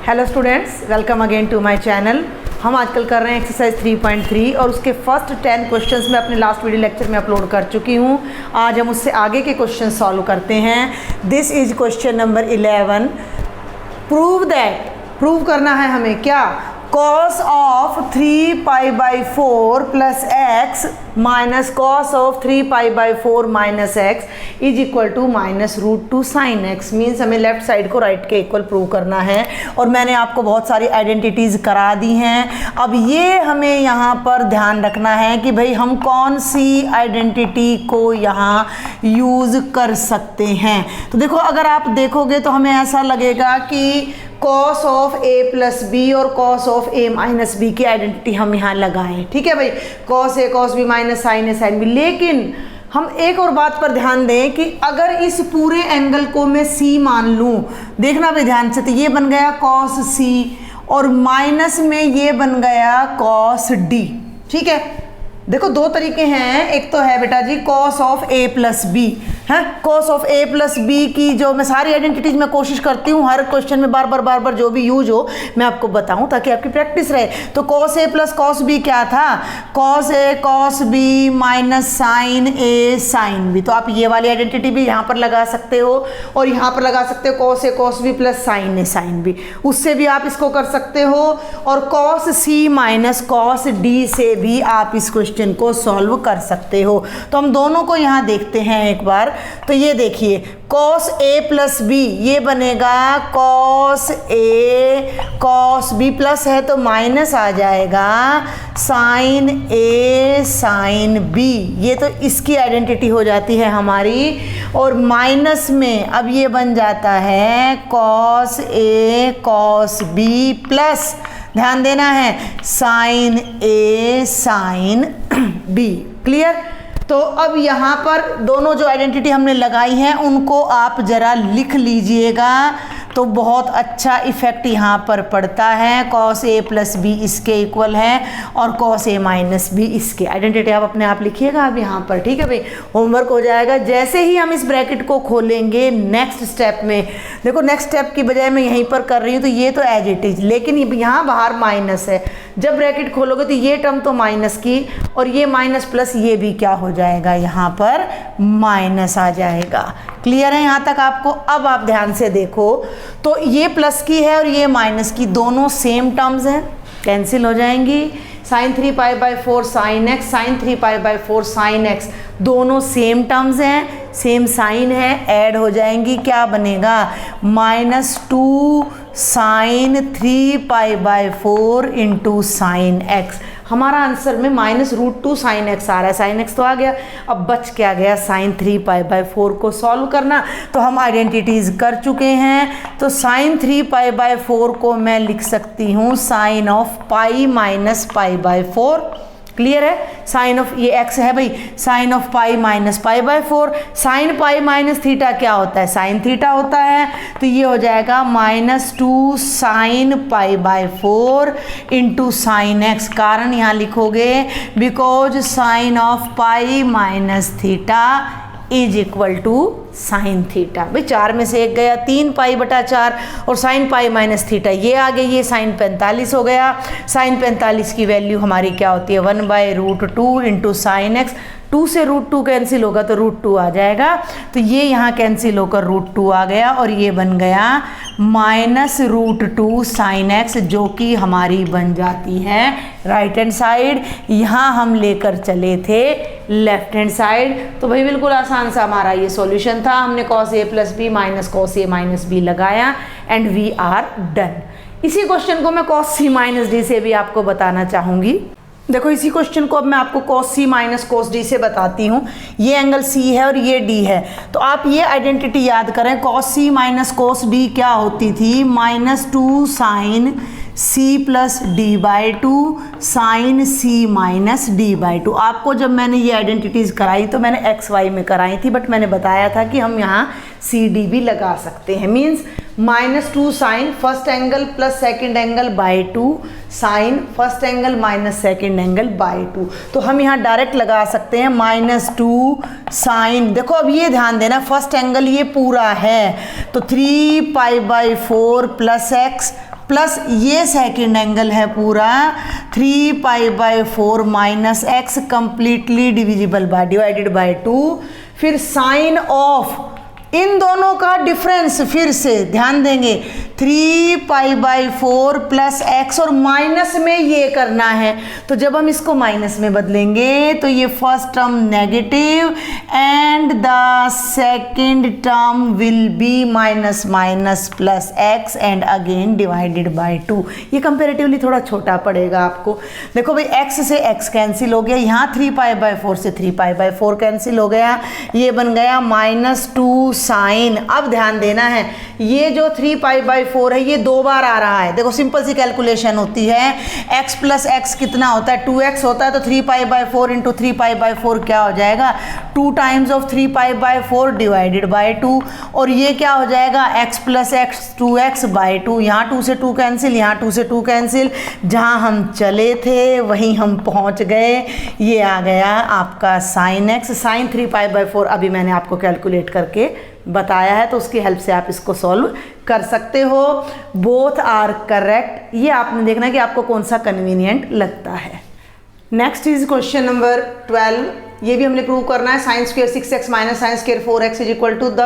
Hello students, welcome again to my channel. हम आजकल कर रहे हैं एक्सरसाइज 3.3 और उसके फर्स्ट 10 क्वेश्चंस मैं अपने लास्ट वीडियो लेक्चर में अपलोड कर चुकी हूँ। आज हम उससे आगे के क्वेश्चन सॉल्व करते हैं। This is question number 11। Prove that, prove करना है हमें क्या, cos of 3π/4 plus X minus cos of 3π/4 minus X is equal to -√2 sin x। Means हमें लेफ्ट साइड को राइट के इक्वल प्रूव करना है और मैंने आपको बहुत सारी आइडेंटिटीज़ करा दी हैं। अब ये हमें यहाँ पर ध्यान रखना है कि भाई हम कौन सी आइडेंटिटी को यहाँ यूज़ कर सकते हैं। तो देखो, अगर आप देखोगे तो हमें ऐसा लगेगा कि cos of a plus B और cos of a minus B की आइडेंटिटी हम यहाँ लगाएं। ठीक है भाई, cos a cos b minus sin a sin b। लेकिन हम एक और बात पर ध्यान दें कि अगर इस पूरे एंगल को मैं c मान लूँ, देखना भाई ध्यान से, तो ये बन गया cos c और माइनस में ये बन गया cos d। ठीक है, देखो दो तरीके हैं। एक तो है बेटा जी cos of a plus B है, cos of a plus B की जो मैं सारी आइडेंटिटीज में कोशिश करती हूँ हर क्वेश्चन में बार बार जो भी यूज हो मैं आपको बताऊँ ताकि आपकी प्रैक्टिस रहे। तो cos a plus cos b क्या था, cos a cos b minus sine a sine b। तो आप ये वाली आइडेंटिटी भी यहाँ पर लगा सकते हो और यहाँ पर लगा सकते हो cos a cos b plus sine a sine b। उससे भी आप इसको कर सकते हो और cos c minus cos d से भी आप इस क्वेश्चन को सॉल्व कर सकते हो। तो हम दोनों को यहाँ देखते हैं एक बार। तो ये देखिए cos a प्लस बी, ये बनेगा cos a cos b plus है तो माइनस आ जाएगा sin a sin b। ये तो इसकी आइडेंटिटी हो जाती है हमारी। और माइनस में अब ये बन जाता है cos a cos b plus, ध्यान देना है, sin a sin b। Clear? तो अब यहाँ पर दोनों जो आइडेंटिटी हमने लगाई हैं उनको आप ज़रा लिख लीजिएगा तो बहुत अच्छा इफेक्ट यहाँ पर पड़ता है। cos a प्लस बी इसके इक्वल है और cos a माइनस बी इसके। आइडेंटिटी आप अपने आप लिखिएगा अब यहाँ पर। ठीक है भाई, होमवर्क हो जाएगा। जैसे ही हम इस ब्रैकेट को खोलेंगे नेक्स्ट स्टेप में, देखो नेक्स्ट स्टेप की बजाय मैं यहीं पर कर रही हूँ तो ये तो एज इट इज, लेकिन यहाँ बाहर माइनस है। जब ब्रैकेट खोलोगे तो ये टर्म तो माइनस की और ये माइनस प्लस ये भी क्या हो जाएगा, यहाँ पर माइनस आ जाएगा। क्लियर है यहाँ तक आपको? अब आप ध्यान से देखो तो ये प्लस की है और ये माइनस की, दोनों सेम टर्म्स हैं, कैंसिल हो जाएंगी। sin 3π/4 sin x sin 3π/4 sin x दोनों सेम टर्म्स हैं, सेम साइन है, ऐड हो जाएंगी। क्या बनेगा, -2 sin 3π/4 इंटू साइन एक्स। हमारा आंसर में -√2 sin x आ रहा है। sin x तो आ गया, अब बच क्या गया, sin 3π/4 को सॉल्व करना। तो हम आइडेंटिटीज़ कर चुके हैं। तो sin 3π/4 को मैं लिख सकती हूँ sin of pi minus π/4। Clear है? साइन ऑफ ये x है भाई, sine of pi minus π/4। Sine pi minus theta क्या होता है, साइन थीटा होता है। तो ये हो जाएगा -2 sin π/4 इंटू साइन एक्स। कारण यहाँ लिखोगे because sine of pi minus theta is equal to sine theta. भाई 4 में से 1 गया, 3π/4 और साइन पाई माइनस थीटा ये आ गई, ये साइन 45 हो गया। साइन 45 की वैल्यू हमारी क्या होती है, 1/√2 इंटू साइन एक्स। 2 से √2 कैंसिल होगा तो √2 आ जाएगा। तो ये यहाँ कैंसिल होकर √2 आ गया और ये बन गया -√2 sin x, जो कि हमारी बन जाती है राइट हैंड साइड। यहाँ हम लेकर चले थे लेफ्ट हैंड साइड। तो भाई बिल्कुल आसान सा हमारा ये सॉल्यूशन था। हमने cos a plus B minus cos a minus B लगाया एंड वी आर डन। इसी क्वेश्चन को मैं cos c माइनस डी से भी आपको बताना चाहूँगी। देखो इसी क्वेश्चन को अब मैं आपको cos c minus cos d से बताती हूँ। ये एंगल c है और ये d है। तो आप ये आइडेंटिटी याद करें, cos c minus cos d क्या होती थी, -2 sin c plus d/2 sin c minus d/2। आपको जब मैंने ये आइडेंटिटीज़ कराई तो मैंने x y में कराई थी, बट मैंने बताया था कि हम यहाँ c d भी लगा सकते हैं। Means -2 sine first angle plus second angle by 2 sine first angle minus second angle by 2। तो हम यहाँ डायरेक्ट लगा सकते हैं -2 साइन। देखो अब ये ध्यान देना, फर्स्ट एंगल ये पूरा है तो 3π/4 प्लस एक्स प्लस ये सेकंड एंगल है पूरा 3π/4 minus x completely divisible by divided by 2, फिर साइन ऑफ इन दोनों का डिफरेंस, फिर से ध्यान देंगे 3π/4 प्लस एक्स और माइनस में ये करना है, तो जब हम इसको माइनस में बदलेंगे तो ये first term negative and the second term will be minus minus plus x and again divided by 2। ये कंपेरेटिवली थोड़ा छोटा पड़ेगा आपको। देखो भाई x से x कैंसिल हो गया, यहाँ 3π/4 से 3π/4 कैंसिल हो गया, ये बन गया -2 साइन। अब ध्यान देना है ये जो 3π/4 है ये 2 बार आ रहा है। देखो सिंपल सी कैलकुलेशन होती है, x प्लस एक्स कितना होता है 2x होता है, तो 3π/4 इंटू 3π/4 क्या हो जाएगा 2 टाइम्स ऑफ 3π/4 डिवाइडेड बाय 2, और ये क्या हो जाएगा x प्लस एक्स 2x/2। यहाँ 2 से 2 कैंसिल, यहाँ 2 से 2 कैंसिल, जहाँ हम चले थे वहीं हम पहुँच गए। ये आ गया आपका साइन x, साइन 3π/4 अभी मैंने आपको कैलकुलेट करके बताया है, तो उसकी हेल्प से आप इसको सॉल्व कर सकते हो। Both are correct. ये आपने देखना है कि आपको कौन सा कन्वीनियंट लगता है। Next is question number 12। ये भी हमने प्रूव करना है, sine square 6x minus sine square 4x is equal to the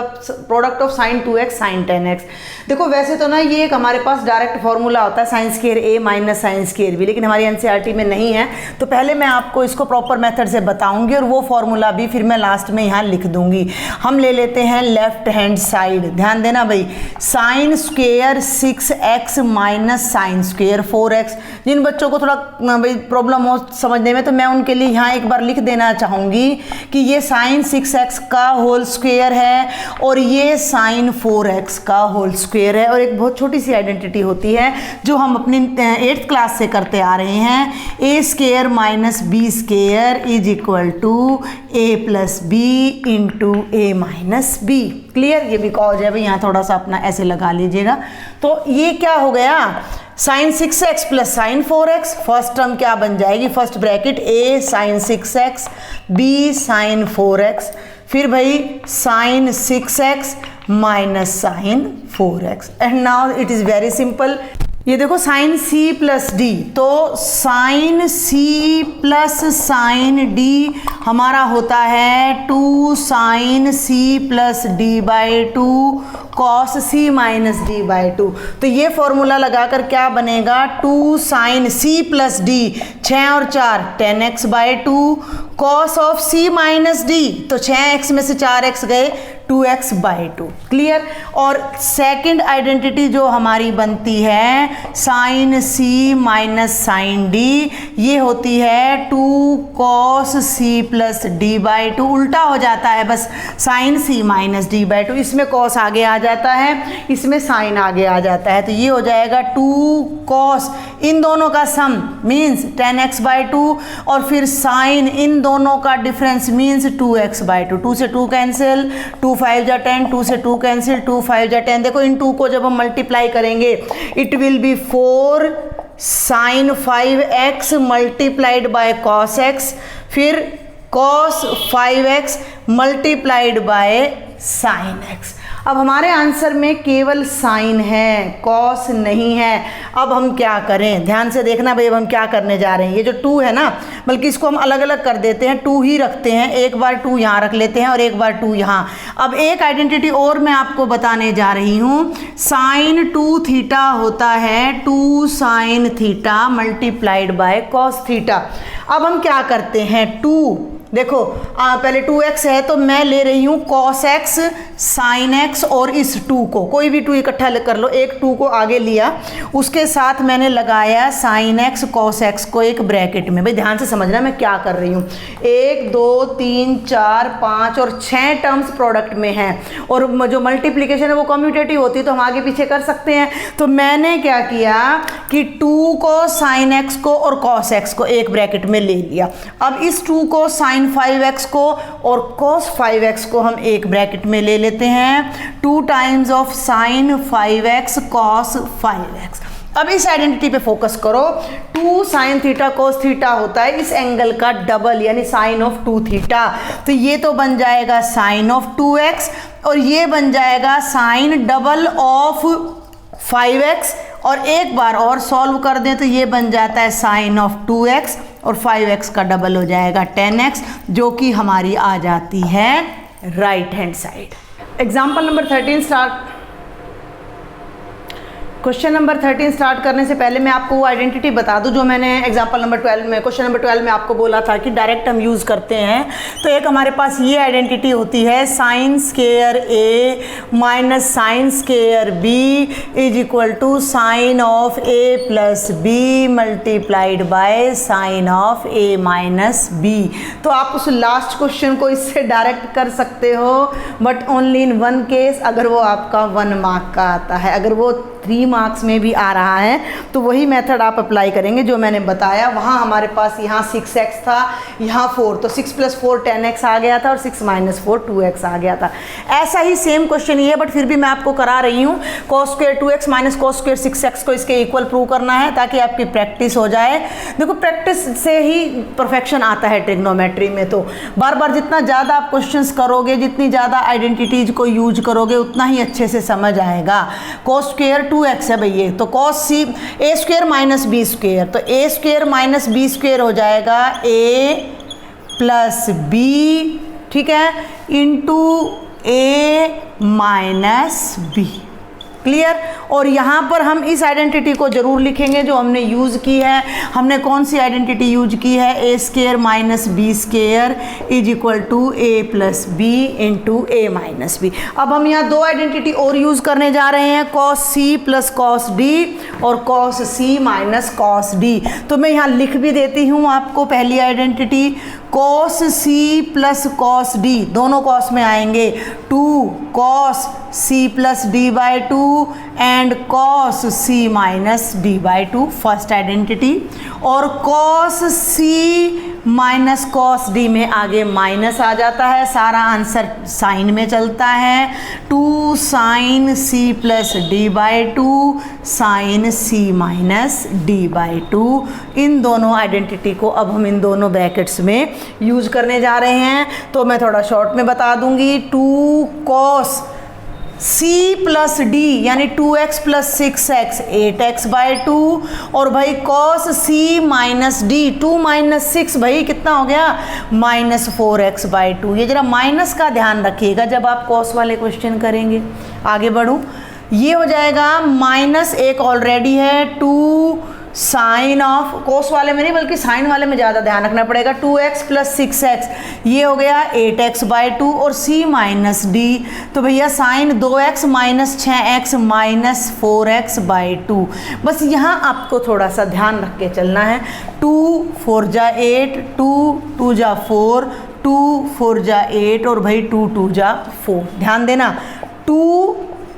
product of sine 2x sine 10x। देखो वैसे तो ना ये एक हमारे पास डायरेक्ट फॉर्मूला होता है sine square a minus sine square b, लेकिन हमारी एनसीईआरटी में नहीं है, तो पहले मैं आपको इसको प्रॉपर मेथड से बताऊंगी और वो फॉर्मूला भी फिर मैं लास्ट में यहाँ लिख दूंगी। हम ले लेते हैं लेफ्ट हैंड साइड, ध्यान देना भाई, sign square 6x minus sine square 4x। जिन बच्चों को थोड़ा भाई प्रॉब्लम हो समझने में, तो मैं उनके लिए यहाँ एक बार लिख देना चाहूँगी कि ये साइन 6x का होल स्क्वायर है और ये साइन 4x का होल स्क्वायर है। और एक बहुत छोटी सी आइडेंटिटी होती है जो हम अपनी 8th क्लास से करते आ रहे हैं, a square minus B square is equal to a plus B into a minus B. Clear? ये भी कॉज है भाई, यहाँ थोड़ा सा अपना ऐसे लगा लीजिएगा। तो ये क्या हो गया, sine 6x plus sine 4x, first term क्या बन जाएगी, first bracket a sine 6x b sine 4x, फिर भाई sine 6x minus sine 4x। And now it is very simple. ये देखो साइन c प्लस डी, तो sine c plus sine d हमारा होता है 2 sine c plus D by 2 cos c minus D by 2। तो ये फॉर्मूला लगाकर क्या बनेगा, 2 साइन c प्लस डी, 6 और 4 10x by 2 cos of c minus D, तो 6x में से 4x गए 2x बाई 2। क्लियर? और सेकंड आइडेंटिटी जो हमारी बनती है sine c minus sine d, ये होती है 2 cos c plus D by 2। उल्टा हो जाता है बस, sine c minus D by 2, इसमें कॉस आगे आ जाता है, इसमें साइन आगे आ जाता है, तो ये हो जाएगा 2 कॉस, इन दोनों का सम मीन्स 10x बाई 2, और फिर साइन इन दोनों का डिफरेंस मीन्स 2x बाई 2। 2 से 2 कैंसिल, 2 5 जा 10, 2 से 2 कैंसिल, 2 5 जा 10। देखो इन 2 को जब हम मल्टीप्लाई करेंगे it will be 4 sine 5x multiplied by cos x, फिर cos 5x multiplied by sine x। अब हमारे आंसर में केवल साइन है, कॉस नहीं है। अब हम क्या करें, ध्यान से देखना भाई, अब हम क्या करने जा रहे हैं। ये जो 2 है ना, बल्कि इसको हम अलग अलग कर देते हैं, 2 ही रखते हैं, एक बार 2 यहाँ रख लेते हैं और एक बार 2 यहाँ। अब एक आइडेंटिटी और मैं आपको बताने जा रही हूँ, साइन 2 थीटा होता है 2 sine theta multiplied by cos theta. अब हम क्या करते हैं, 2 देखो पहले 2x है तो मैं ले रही हूँ cos x sin x, और इस 2 को कोई भी 2 इकट्ठा कर लो, एक 2 को आगे लिया, उसके साथ मैंने लगाया sin x cos x को एक ब्रैकेट में। भाई ध्यान से समझना मैं क्या कर रही हूँ, 1 2 3 4 5 और 6 टर्म्स प्रोडक्ट में हैं, और जो मल्टीप्लिकेशन है वो कम्यूटेटिव होती है तो हम आगे पीछे कर सकते हैं। तो मैंने क्या किया कि 2 को sin x को और cos x को एक ब्रैकेट में ले लिया। अब इस 2 को sin 5x को और cos 5x को हम एक ब्रैकेट में ले लेते हैं, 2 times of sin 5x cos 5x। अब इस आइडेंटिटी पे फोकस करो, 2 साइन थीटा कोस थीटा होता है इस एंगल का डबल, यानी साइन ऑफ 2 थीटा। तो ये तो बन जाएगा साइन ऑफ 2x और ये बन जाएगा साइन डबल ऑफ 5x और एक बार और सॉल्व कर दें तो ये बन जाता है साइन ऑफ 2x और 5x का डबल हो जाएगा 10x, जो कि हमारी आ जाती है right hand side. Example number 13 start. Question number 13 start करने से पहले मैं आपको वो आइडेंटिटी बता दूं जो मैंने एग्जाम्पल नंबर 12 में, क्वेश्चन नंबर 12 में आपको बोला था कि डायरेक्ट हम यूज़ करते हैं। तो एक हमारे पास ये आइडेंटिटी होती है sine square a minus sine square b is equal to sine of a plus b multiplied by sine of a minus b। तो आप उस लास्ट क्वेश्चन को इससे डायरेक्ट कर सकते हो, but only in one case, अगर वो आपका 1 मार्क का आता है। अगर वो 3 मार्क्स में भी आ रहा है तो वही मेथड आप अप्लाई करेंगे जो मैंने बताया। वहाँ हमारे पास यहाँ 6x था, यहाँ 4, तो 6 + 4 10x आ गया था और 6 - 4 2x आ गया था। ऐसा ही सेम क्वेश्चन ये है, बट फिर भी मैं आपको करा रही हूँ। cos square 2x minus cos square 6x को इसके इक्वल प्रूव करना है ताकि आपकी प्रैक्टिस हो जाए। देखो प्रैक्टिस से ही परफेक्शन आता है ट्रिग्नोमेट्री में। तो बार बार जितना ज़्यादा आप क्वेश्चंस करोगे, जितनी ज़्यादा आइडेंटिटीज को यूज करोगे, उतना ही अच्छे से समझ आएगा। cos स्क्वायर 2x है भैया, तो cos c a square minus b square, तो a square minus b square हो जाएगा a प्लस b, ठीक है, into a minus b। Clear. और यहाँ पर हम इस आइडेंटिटी को जरूर लिखेंगे जो हमने यूज़ की है। हमने कौन सी आइडेंटिटी यूज की है? a square minus b square is equal to a plus b into a minus b। अब हम यहाँ 2 आइडेंटिटी और यूज़ करने जा रहे हैं, cos c plus cos d और cos c minus cos d। तो मैं यहाँ लिख भी देती हूँ आपको पहली identity, cos c plus cos d, दोनों cos में आएंगे, 2 cos c plus d by 2 and cos c minus d by 2 first identity. और cos c minus cos d में आगे माइनस आ जाता है, सारा आंसर साइन में चलता है, 2 sine c plus d by 2 sine c minus d by 2। इन दोनों आइडेंटिटी को अब हम इन दोनों ब्रैकेट्स में यूज करने जा रहे हैं। तो मैं थोड़ा शॉर्ट में बता दूंगी, 2 cos c प्लस d यानी 2x plus 6x 8x by 2, और भाई cos c minus d 2 minus 6 भाई कितना हो गया माइनस 4x बाई 2। ये जरा माइनस का ध्यान रखिएगा जब आप cos वाले क्वेश्चन करेंगे। आगे बढ़ूँ, ये हो जाएगा माइनस, एक ऑलरेडी है, 2 साइन ऑफ, कोस वाले में नहीं बल्कि साइन वाले में ज़्यादा ध्यान रखना पड़ेगा, 2x प्लस 6x, ये हो गया 8x बाई 2 और c माइनस d, तो भैया sign 2x minus 6x minus 4x by 2। बस यहाँ आपको थोड़ा सा ध्यान रख के चलना है, 2 4 जा 8, 2 2 जा 4, 2 4 जा 8 और भाई 2 2 जा 4। ध्यान देना, 2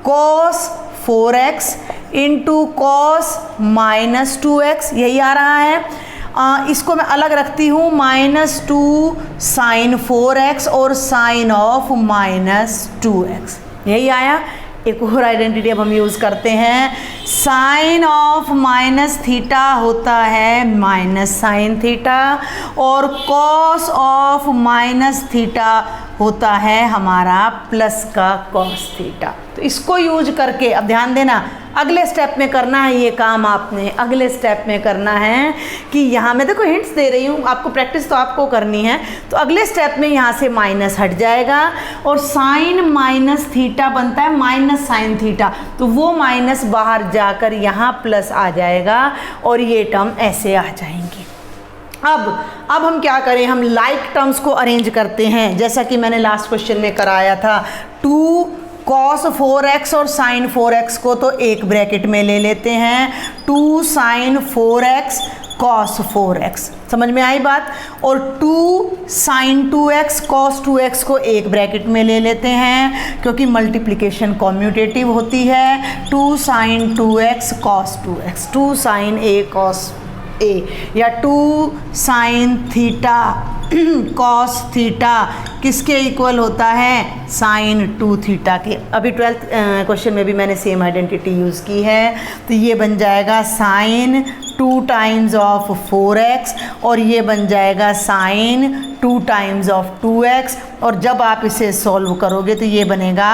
cos 4x into cos minus 2x, यही आ रहा है। इसको मैं अलग रखती हूँ, माइनस 2 साइन 4x और साइन ऑफ माइनस 2x, यही आया। एक और आइडेंटिटी अब हम यूज़ करते हैं, साइन ऑफ माइनस थीटा होता है माइनस साइन थीटा और कॉस ऑफ माइनस थीटा होता है हमारा प्लस का कॉस थीटा। तो इसको यूज करके अब ध्यान देना, अगले स्टेप में करना है ये काम, आपने अगले स्टेप में करना है कि यहाँ मैं देखो हिंट्स दे रही हूँ आपको, प्रैक्टिस तो आपको करनी है। तो अगले स्टेप में यहाँ से माइनस हट जाएगा और साइन माइनस थीटा बनता है माइनस साइन थीटा, तो वो माइनस बाहर जाकर यहाँ प्लस आ जाएगा और ये टर्म ऐसे आ जाएंगी। अब हम क्या करें, हम लाइक टर्म्स को अरेंज करते हैं जैसा कि मैंने लास्ट क्वेश्चन में कराया था। 2 cos 4x और sin 4x को तो एक ब्रैकेट में ले लेते हैं, 2 sin 4x cos 4x, समझ में आई बात। और 2 sin 2x cos 2x को एक ब्रैकेट में ले लेते हैं क्योंकि मल्टीप्लिकेशन कॉम्यूटेटिव होती है, 2 sin 2x cos 2x, 2 sin a cos a, या 2 sin थीटा cos थीटा किसके इक्वल होता है, sin 2 थीटा के। अभी 12th क्वेश्चन में भी मैंने सेम आइडेंटिटी यूज़ की है, तो ये बन जाएगा sin 2 टाइम्स ऑफ 4x और ये बन जाएगा sin 2 टाइम्स ऑफ 2x और जब आप इसे सॉल्व करोगे तो ये बनेगा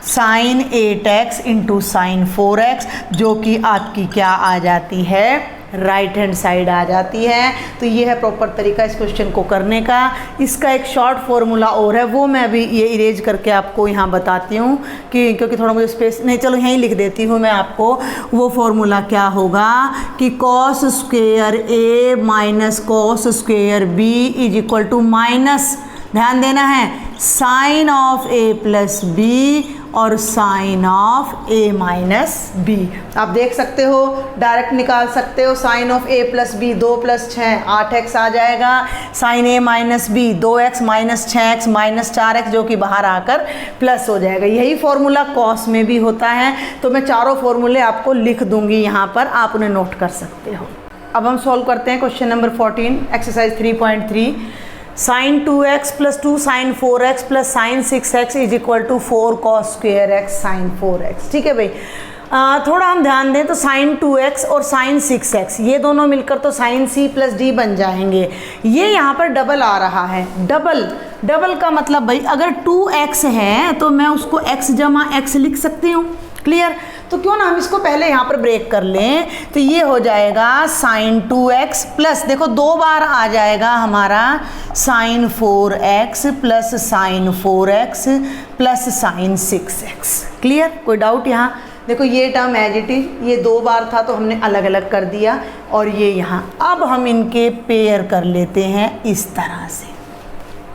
sign 8x into sine 4x, जो कि आपकी क्या आ जाती है, राइट हैंड साइड आ जाती है। तो ये है प्रॉपर तरीका इस क्वेश्चन को करने का। इसका एक शॉर्ट फॉर्मूला और है, वो मैं अभी ये इरेज करके आपको यहाँ बताती हूँ कि क्योंकि थोड़ा मुझे स्पेस नहीं, चलो यहीं लिख देती हूँ मैं आपको। वो फॉर्मूला क्या होगा कि cos square A minus cos square B is equal to minus, ध्यान देना है, sine of A plus B और sine of A minus B. आप देख सकते हो, डायरेक्ट निकाल सकते हो। Sine of A plus B 2 + 6 8x आ जाएगा। Sine A minus B 2x minus 6x minus 4x, जो कि बाहर आकर प्लस हो जाएगा। यही फॉर्मूला कॉस में भी होता है। तो मैं चारों फॉर्मूले आपको लिख दूंगी यहाँ पर, आप उन्हें नोट कर सकते हो। अब हम सॉल्व करते हैं question number 14 exercise 3.3। Sine 2x plus 2 sine 4x plus sine 6x is equal to 4 cos square x sine 4x। ठीक है भाई, थोड़ा हम ध्यान दें तो साइन 2x और साइन 6x ये दोनों मिलकर तो साइन c प्लस d बन जाएंगे। ये यहाँ पर डबल आ रहा है। डबल का मतलब भाई अगर 2x है तो मैं उसको x जमा x लिख सकती हूँ। क्लियर? तो क्यों ना हम इसको पहले यहाँ पर ब्रेक कर लें। तो ये हो जाएगा साइन 2x प्लस, देखो 2 बार आ जाएगा हमारा sine 4x plus sine 4x plus sine 6x। Clear? कोई डाउट यहाँ? देखो ये टर्म एज इट इज, ये 2 बार था तो हमने अलग अलग कर दिया, और ये यहाँ। अब हम इनके पेयर कर लेते हैं इस तरह से।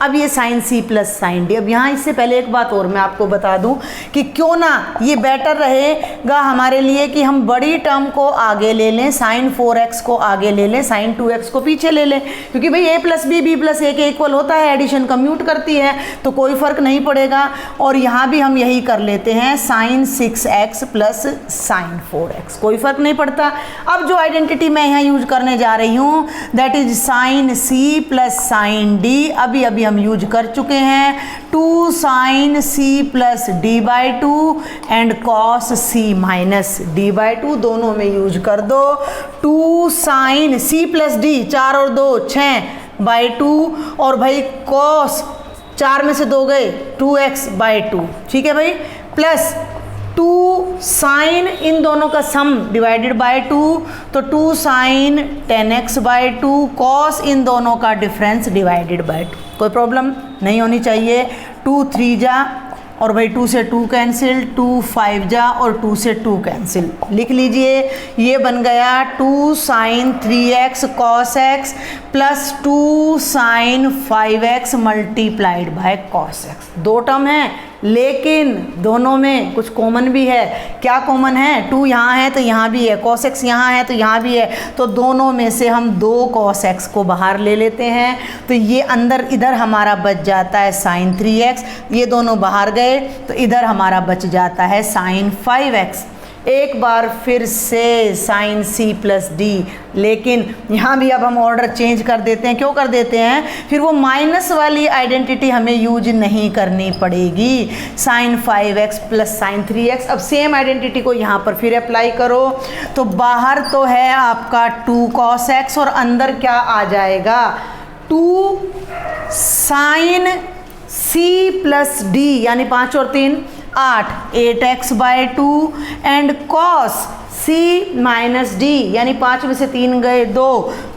अब ये sine C plus sine D. अब यहाँ इससे पहले एक बात और मैं आपको बता दूं कि क्यों ना ये बेटर रहेगा हमारे लिए कि हम बड़ी टर्म को आगे ले लें, साइन 4x को आगे ले लें, साइन 2x को पीछे ले लें, क्योंकि भाई a plus B B plus A के इक्वल होता है, एडिशन कम्यूट करती है तो कोई फ़र्क नहीं पड़ेगा। और यहाँ भी हम यही कर लेते हैं, sign 6x plus sine 4x, कोई फ़र्क नहीं पड़ता। अब जो आइडेंटिटी मैं यहाँ यूज करने जा रही हूँ that is sine C plus sine D. अभी हम यूज कर चुके हैं 2 sine C plus D by 2 and cos C minus D by 2, दोनों में यूज कर दो। 2 साइन सी प्लस डी, 4 और 2 6 बाई 2, और भाई कॉस 4 में से 2 गए 2x बाई 2। ठीक है भाई, प्लस 2 साइन इन दोनों का सम डिवाइडेड बाय 2, तो 2 साइन 10x बाई 2 कॉस इन दोनों का डिफरेंस डिवाइडेड बाय 2। कोई प्रॉब्लम नहीं होनी चाहिए। 2 3 जा और भाई 2 से 2 कैंसिल, 2 5 जा और 2 से 2 कैंसिल। लिख लीजिए, ये बन गया 2 sine 3x cos x plus 2 sine 5x multiplied by cos x। 2 term हैं लेकिन दोनों में कुछ कॉमन भी है। क्या कॉमन है? 2 यहाँ है तो यहाँ भी है, cos x यहाँ है तो यहाँ भी है, तो दोनों में से हम 2 cos x को बाहर ले लेते हैं। तो ये अंदर इधर हमारा बच जाता है साइन 3x, ये दोनों बाहर गए तो इधर हमारा बच जाता है साइन 5x। एक बार फिर से साइन सी प्लस डी, लेकिन यहाँ भी अब हम ऑर्डर चेंज कर देते हैं। क्यों कर देते हैं? फिर वो माइनस वाली आइडेंटिटी हमें यूज नहीं करनी पड़ेगी। Sign 5x plus sine 3x, अब सेम आइडेंटिटी को यहाँ पर फिर अप्लाई करो। तो बाहर तो है आपका 2 cos x और अंदर क्या आ जाएगा 2 साइन c प्लस डी, यानी 5 और 3 8 8x by 2 and cos c minus D, यानी 5 में से 3 गए 2,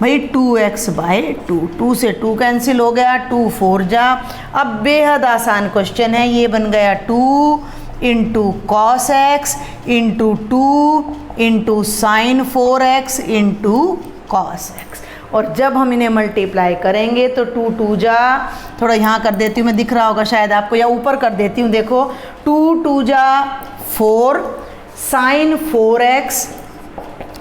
भाई 2x बाई 2। 2 से 2 कैंसिल हो गया, 2 4 जा। अब बेहद आसान क्वेश्चन है, ये बन गया 2 into cos x into 2 into sine 4x into cos x. और जब हम इन्हें मल्टीप्लाई करेंगे तो 2 2 जा, थोड़ा यहाँ कर देती हूँ, मैं दिख रहा होगा शायद आपको, या ऊपर कर देती हूँ, देखो 2 2 जा 4 साइन 4x।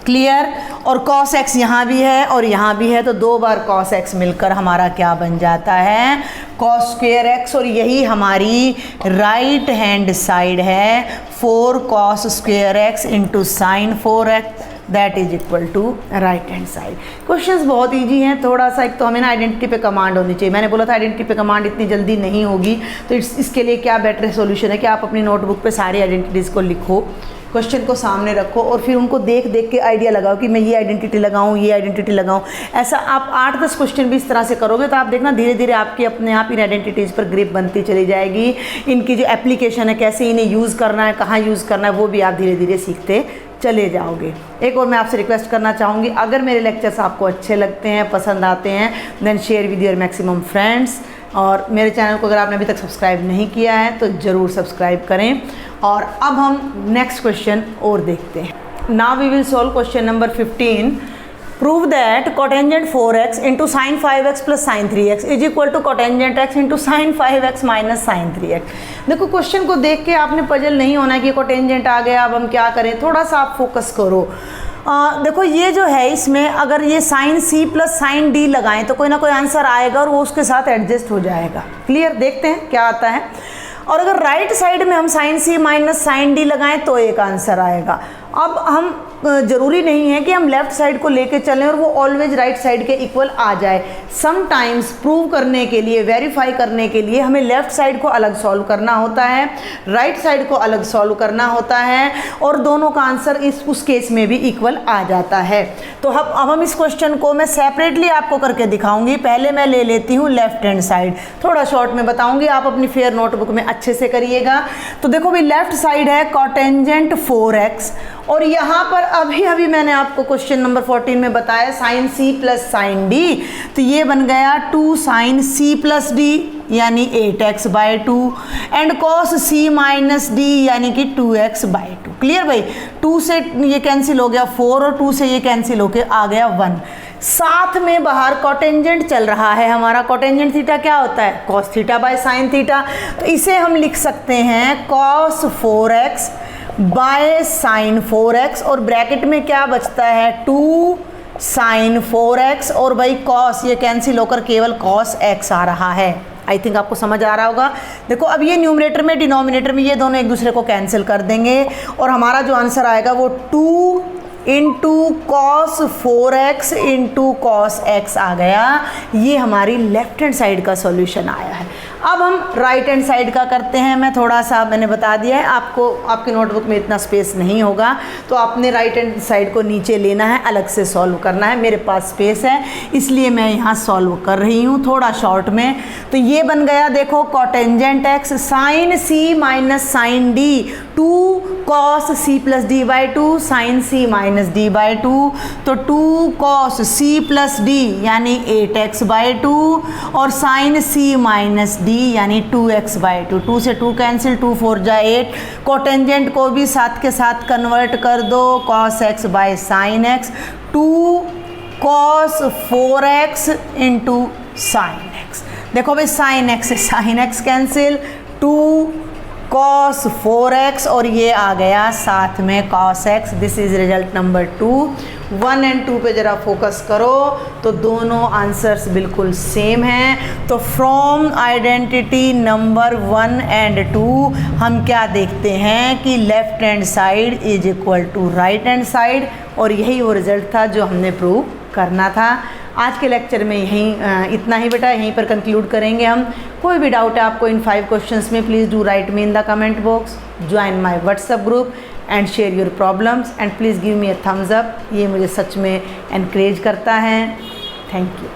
क्लियर? और cos x यहाँ भी है और यहाँ भी है, तो 2 बार cos x मिलकर हमारा क्या बन जाता है cos स्क्वेयर x, और यही हमारी राइट हैंड साइड है 4 cos square x into sine 4x, that is equal to right hand side. Questions बहुत इजी हैं, थोड़ा सा एक तो हमें ना आइडेंटिटी पे कमांड होनी चाहिए। मैंने बोला था आइडेंटिटी पे कमांड इतनी जल्दी नहीं होगी, तो इसके लिए क्या बेटर सोल्यूशन है कि आप अपनी नोटबुक पे सारी आइडेंटिटीज़ को लिखो, क्वेश्चन को सामने रखो और फिर उनको देख देख के आइडिया लगाओ कि मैं ये आइडेंटिटी लगाऊं, ये आइडेंटिटी लगाऊं। ऐसा आप 8-10 क्वेश्चन भी इस तरह से करोगे तो आप देखना धीरे धीरे आपकी अपने आप इन आइडेंटिटीज़ पर ग्रिप बनती चली जाएगी। इनकी जो एप्लीकेशन है, कैसे इन्हें यूज़ करना है, कहाँ यूज़ करना है, वो भी आप धीरे धीरे सीखते चले जाओगे। एक और मैं आपसे रिक्वेस्ट करना चाहूँगी, अगर मेरे लेक्चर्स आपको अच्छे लगते हैं, पसंद आते हैं, then share with your maximum friends. और मेरे चैनल को अगर आपने अभी तक सब्सक्राइब नहीं किया है तो ज़रूर सब्सक्राइब करें। और अब हम नेक्स्ट क्वेश्चन और देखते हैं। Now we will solve question number 15। Prove that cotangent 4x into sine 5x plus sine 3x is equal to cotangent x into sine 5x minus sine 3x। देखो क्वेश्चन को देख के आपने पजल नहीं होना कि कोटेंजेंट आ गया, अब हम क्या करें, थोड़ा सा आप फोकस करो। देखो ये जो है, इसमें अगर ये sine c plus sine d लगाएं तो कोई ना कोई आंसर आएगा और वो उसके साथ एडजस्ट हो जाएगा। क्लियर, देखते हैं क्या आता है। और अगर राइट साइड में हम sine c minus sine d लगाएं तो एक आंसर आएगा। अब हम ज़रूरी नहीं है कि हम लेफ़्ट साइड को लेके चलें और वो ऑलवेज राइट साइड के इक्वल आ जाए। समटाइम्स प्रूव करने के लिए, वेरीफाई करने के लिए हमें लेफ़्ट साइड को अलग सॉल्व करना होता है, राइट साइड को अलग सॉल्व करना होता है, और दोनों का आंसर उस केस में भी इक्वल आ जाता है। तो अब हम इस क्वेश्चन को मैं सेपरेटली आपको करके दिखाऊंगी। पहले मैं ले लेती हूँ लेफ्ट हैंड साइड, थोड़ा शॉर्ट में बताऊँगी, आप अपनी फेयर नोटबुक में अच्छे से करिएगा। तो देखो भाई, लेफ्ट साइड है कोटेंजेंट 4x, और यहाँ पर अभी मैंने आपको क्वेश्चन नंबर 14 में बताया sine c plus sine d, तो ये बन गया 2 साइन c प्लस d यानी 8x/2 and cos c minus d यानी कि 2x/2। क्लियर भाई, 2 से ये कैंसिल हो गया 4 और 2 से ये कैंसिल होके आ गया 1। साथ में बाहर कोटेंजेंट चल रहा है हमारा। कोटेंजेंट थीटा क्या होता है, cos theta by sine theta. तो इसे हम लिख सकते हैं cos 4x by sine 4x, और ब्रैकेट में क्या बचता है 2 साइन 4x, और भाई कॉस ये कैंसिल होकर केवल कॉस x आ रहा है। आई थिंक आपको समझ आ रहा होगा। देखो अब ये न्यूमरेटर में डिनोमिनेटर में ये दोनों एक दूसरे को कैंसिल कर देंगे और हमारा जो आंसर आएगा वो 2 into cos 4x into cos x आ गया। ये हमारी लेफ्ट हैंड साइड का सॉल्यूशन आया है। अब हम राइट हैंड साइड का करते हैं। मैं थोड़ा सा मैंने बता दिया है आपको, आपकी नोटबुक में इतना स्पेस नहीं होगा तो आपने राइट हैंड साइड को नीचे लेना है, अलग से सॉल्व करना है। मेरे पास स्पेस है इसलिए मैं यहाँ सॉल्व कर रही हूँ थोड़ा शॉर्ट में। तो ये बन गया देखो cotangent x sine c minus sine d, 2 cos c plus d by 2 sine c minus d by 2, तो 2 कॉस c प्लस d यानी 8x/2 और साइन c माइनस d यानी 2x/2। 2 से 2 कैंसिल, 2 4 जा 8। कोटेंजेंट को भी साथ के साथ कन्वर्ट कर दो, cos x by sine x, 2 cos 4x into sine x। देखो भाई साइन x से sine x cancel, 2 cos 4x और ये आ गया साथ में cos x। This is result number 2। 1 and 2 पे ज़रा फोकस करो तो दोनों आंसर्स बिल्कुल सेम हैं। तो फ्रॉम आइडेंटिटी नंबर 1 एंड 2 हम क्या देखते हैं कि left hand side is equal to right hand side, और यही वो रिजल्ट था जो हमने प्रूव करना था। आज के लेक्चर में इतना ही बेटा, यहीं पर कंक्लूड करेंगे हम। कोई भी डाउट है आपको इन 5 क्वेश्चंस में, please do right me in the comment box, join my WhatsApp group and share your problems and please give me a thumbs up. ये मुझे सच में एनकरेज करता है। Thank you.